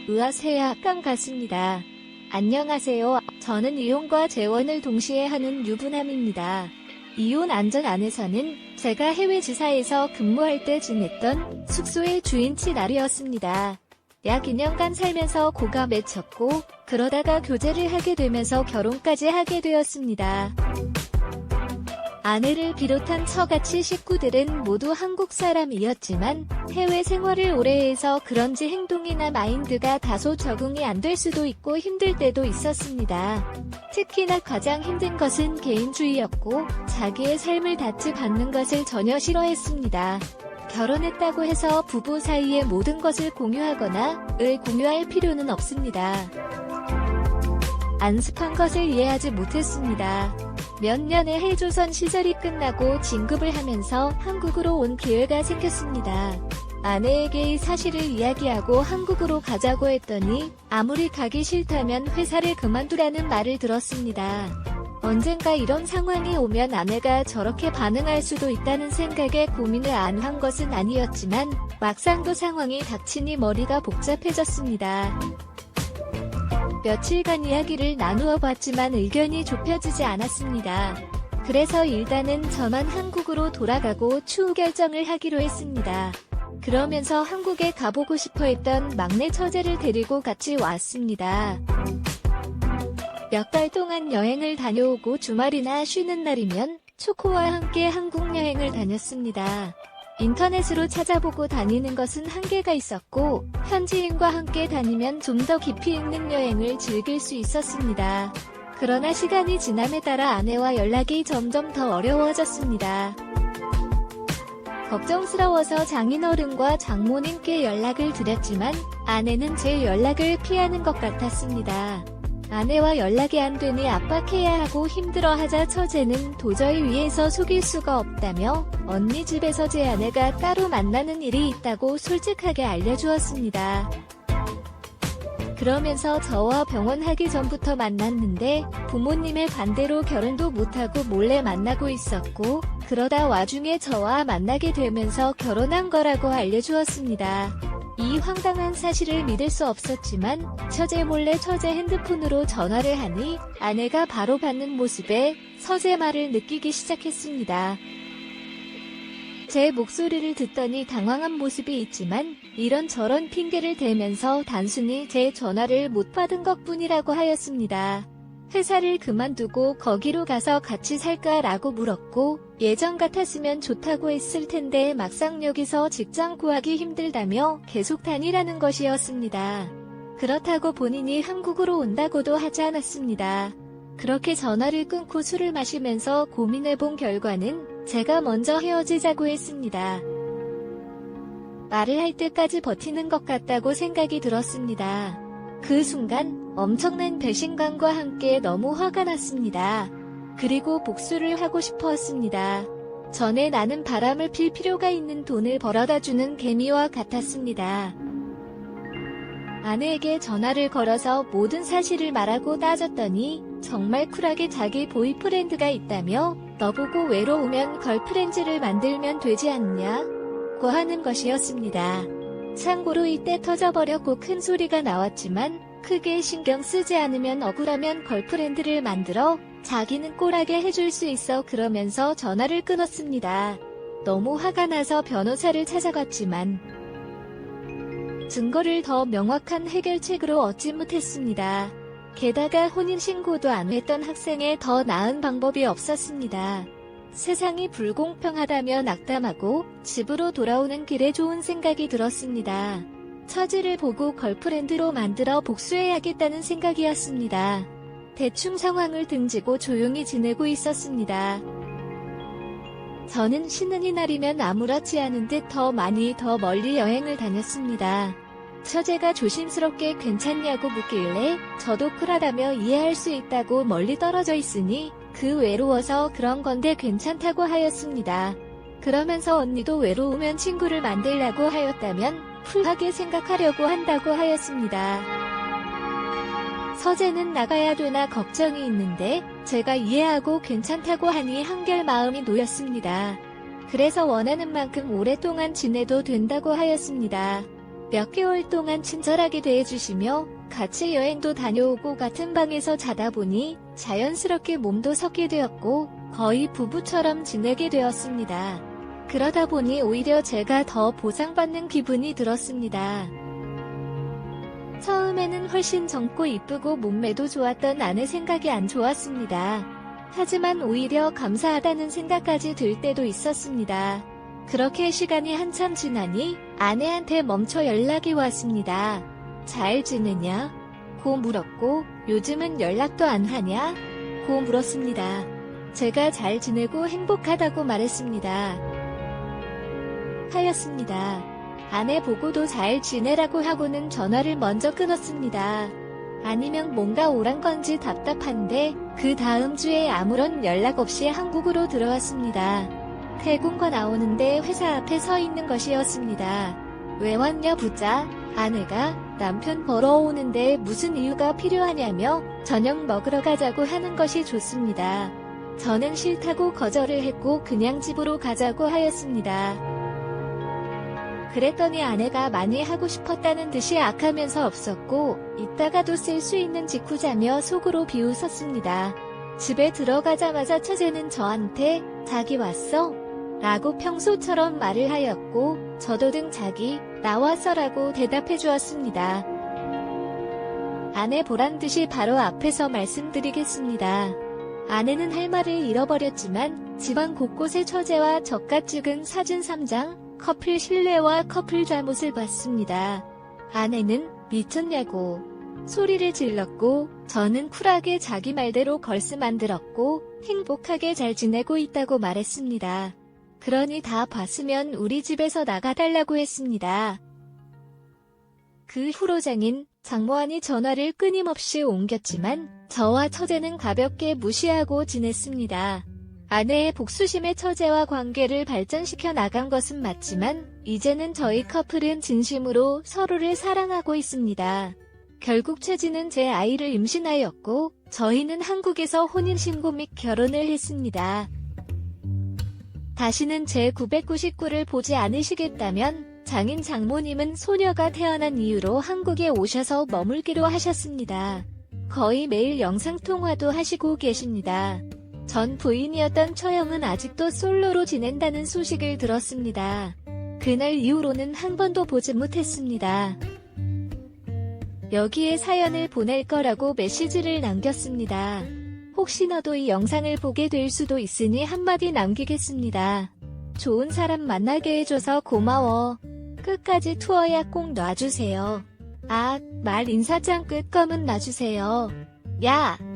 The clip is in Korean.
의아세야 깡 같습니다. 안녕하세요. 저는 이혼과 재혼을 동시에 하는 유부남입니다. 이혼 안전 안에서는 제가 해외 지사에서 근무할 때 지냈던 숙소의 주인치 날이었습니다. 약 2년간 살면서 고가 맺혔고 그러다가 교제를 하게 되면서 결혼까지 하게 되었습니다. 아내를 비롯한 처가치 식구들은 모두 한국 사람이었지만 해외 생활을 오래 해서 그런지 행동이나 마인드가 다소 적응이 안 될 수도 있고 힘들 때도 있었습니다. 특히나 가장 힘든 것은 개인주의였고 자기의 삶을 닷지 받는 것을 전혀 싫어했습니다. 결혼했다고 해서 부부 사이의 모든 것을 공유하거나 을 공유할 필요는 없습니다. 안습한 것을 이해하지 못했습니다. 몇 년의 헬조선 시절이 끝나고 진급을 하면서 한국으로 온 기회가 생겼습니다. 아내에게 이 사실을 이야기하고 한국으로 가자고 했더니 아무리 가기 싫다면 회사를 그만두라는 말을 들었습니다. 언젠가 이런 상황이 오면 아내가 저렇게 반응할 수도 있다는 생각에 고민을 안 한 것은 아니었지만 막상 그 상황이 닥치니 머리가 복잡해졌습니다. 며칠간 이야기를 나누어 봤지만 의견이 좁혀지지 않았습니다. 그래서 일단은 저만 한국으로 돌아가고 추후 결정을 하기로 했습니다. 그러면서 한국에 가보고 싶어 했던 막내 처제를 데리고 같이 왔습니다. 몇 달 동안 여행을 다녀오고 주말이나 쉬는 날이면 초코와 함께 한국 여행을 다녔습니다. 인터넷으로 찾아보고 다니는 것은 한계가 있었고 현지인과 함께 다니면 좀 더 깊이 있는 여행을 즐길 수 있었습니다. 그러나 시간이 지남에 따라 아내와 연락이 점점 더 어려워졌습니다. 걱정스러워서 장인어른과 장모님께 연락을 드렸지만 아내는 제 연락을 피하는 것 같았습니다. 아내와 연락이 안 되니 압박해야 하고 힘들어하자 처제는 도저히 위에서 속일 수가 없다며 언니 집에서 제 아내가 따로 만나는 일이 있다고 솔직하게 알려주었습니다. 그러면서 저와 병원하기 전부터 만났는데 부모님의 반대로 결혼도 못하고 몰래 만나고 있었고 그러다 와중에 저와 만나게 되면서 결혼한 거라고 알려주었습니다. 이 황당한 사실을 믿을 수 없었지만 처제 몰래 처제 핸드폰으로 전화를 하니 아내가 바로 받는 모습에 처제 말을 느끼기 시작했습니다. 제 목소리를 듣더니 당황한 모습이 있지만 이런저런 핑계를 대면서 단순히 제 전화를 못 받은 것뿐이라고 하였습니다. 회사를 그만두고 거기로 가서 같이 살까라고 물었고 예전 같았으면 좋다고 했을 텐데 막상 여기서 직장 구하기 힘들다며 계속 다니라는 것이었습니다. 그렇다고 본인이 한국으로 온다고도 하지 않았습니다. 그렇게 전화를 끊고 술을 마시면서 고민해본 결과는 제가 먼저 헤어지자고 했습니다. 말을 할 때까지 버티는 것 같다고 생각이 들었습니다. 그 순간 엄청난 배신감과 함께 너무 화가 났습니다. 그리고 복수를 하고 싶었습니다. 전에 나는 바람을 필 필요가 있는 돈을 벌어다주는 개미와 같았습니다. 아내에게 전화를 걸어서 모든 사실을 말하고 따졌더니 정말 쿨하게 자기 보이프렌드가 있다며 너보고 외로우면 걸프렌즈를 만들면 되지 않냐고 하는 것이었습니다. 참고로 이때 터져버렸고 큰 소리가 나왔지만 크게 신경 쓰지 않으면 억울하면 걸프렌드를 만들어 자기는 꼴하게 해줄 수 있어 그러면서 전화를 끊었습니다. 너무 화가 나서 변호사를 찾아갔지만 증거를 더 명확한 해결책으로 얻지 못했습니다. 게다가 혼인신고도 안 했던 학생에 더 나은 방법이 없었습니다. 세상이 불공평하다며 낙담하고 집으로 돌아오는 길에 좋은 생각이 들었습니다. 처지를 보고 걸프렌드로 만들어 복수해야겠다는 생각이었습니다. 대충 상황을 등지고 조용히 지내고 있었습니다. 저는 쉬는 이날이면 아무렇지 않은 듯 더 멀리 여행을 다녔습니다. 처제가 조심스럽게 괜찮냐고 묻길래 저도 쿨하다며 이해할 수 있다고 멀리 떨어져 있으니 그 외로워서 그런 건데 괜찮다고 하였습니다. 그러면서 언니도 외로우면 친구를 만들라고 하였다면 쿨하게 생각하려고 한다고 하였습니다. 서재는 나가야 되나 걱정이 있는데 제가 이해하고 괜찮다고 하니 한결 마음이 놓였습니다. 그래서 원하는 만큼 오랫동안 지내도 된다고 하였습니다. 몇 개월 동안 친절하게 대해주시며 같이 여행도 다녀오고 같은 방에서 자다 보니 자연스럽게 몸도 섞게 되었고 거의 부부처럼 지내게 되었습니다. 그러다 보니 오히려 제가 더 보상받는 기분이 들었습니다. 처음에는 훨씬 젊고 이쁘고 몸매도 좋았던 아내 생각이 안 좋았습니다. 하지만 오히려 감사하다는 생각까지 들 때도 있었습니다. 그렇게 시간이 한참 지나니 아내한테 멈춰 연락이 왔습니다. 잘 지내냐? 고 물었고 요즘은 연락도 안 하냐? 고 물었습니다. 제가 잘 지내고 행복하다고 말했습니다. 하였습니다. 아내 보고도 잘 지내라고 하고는 전화를 먼저 끊었습니다. 아니면 뭔가 오란 건지 답답한데 그 다음 주에 아무런 연락 없이 한국으로 들어왔습니다. 태국과 나오는데 회사 앞에 서 있는 것이었습니다. 왜 왔냐 묻자 아내가 남편 보러 오는데 무슨 이유가 필요하냐며 저녁 먹으러 가자고 하는 것이 좋습니다. 저는 싫다고 거절을 했고 그냥 집으로 가자고 하였습니다. 그랬더니 아내가 많이 하고 싶었다는 듯이 악하면서 없었고 이따가도 쓸 수 있는 직후자며 속으로 비웃었습니다. 집에 들어가자마자 처제는 저한테 자기 왔어? 라고 평소처럼 말을 하였고 저도 등 자기 나왔어라고 대답해 주었습니다. 아내 보란 듯이 바로 앞에서 말씀드리겠습니다. 아내는 할 말을 잃어버렸지만 집안 곳곳에 처제와 저가 찍은 사진 3장, 커플 실내와 커플 잠옷을 봤습니다. 아내는 미쳤냐고 소리를 질렀고 저는 쿨하게 자기 말대로 걸스 만들었고 행복하게 잘 지내고 있다고 말했습니다. 그러니 다 봤으면 우리 집에서 나가달라고 했습니다. 그 후로 장인 장모한이 전화를 끊임없이 옮겼지만 저와 처제는 가볍게 무시하고 지냈습니다. 아내의 복수심에 처제와 관계를 발전시켜 나간 것은 맞지만 이제는 저희 커플은 진심으로 서로를 사랑하고 있습니다. 결국 처제는 제 아이를 임신하였고 저희는 한국에서 혼인신고 및 결혼을 했습니다. 다시는 제 999를 보지 않으시겠다면 장인 장모님은 소녀가 태어난 이유로 한국에 오셔서 머물기로 하셨습니다. 거의 매일 영상통화도 하시고 계십니다. 전 부인이었던 처형은 아직도 솔로로 지낸다는 소식을 들었습니다. 그날 이후로는 한 번도 보지 못했습니다. 여기에 사연을 보낼 거라고 메시지를 남겼습니다. 혹시 너도 이 영상을 보게 될 수도 있으니 한마디 남기겠습니다. 좋은 사람 만나게 해줘서 고마워. 끝까지 투어야 꼭 놔주세요. 말 인사장 끝 검은 놔주세요. 야!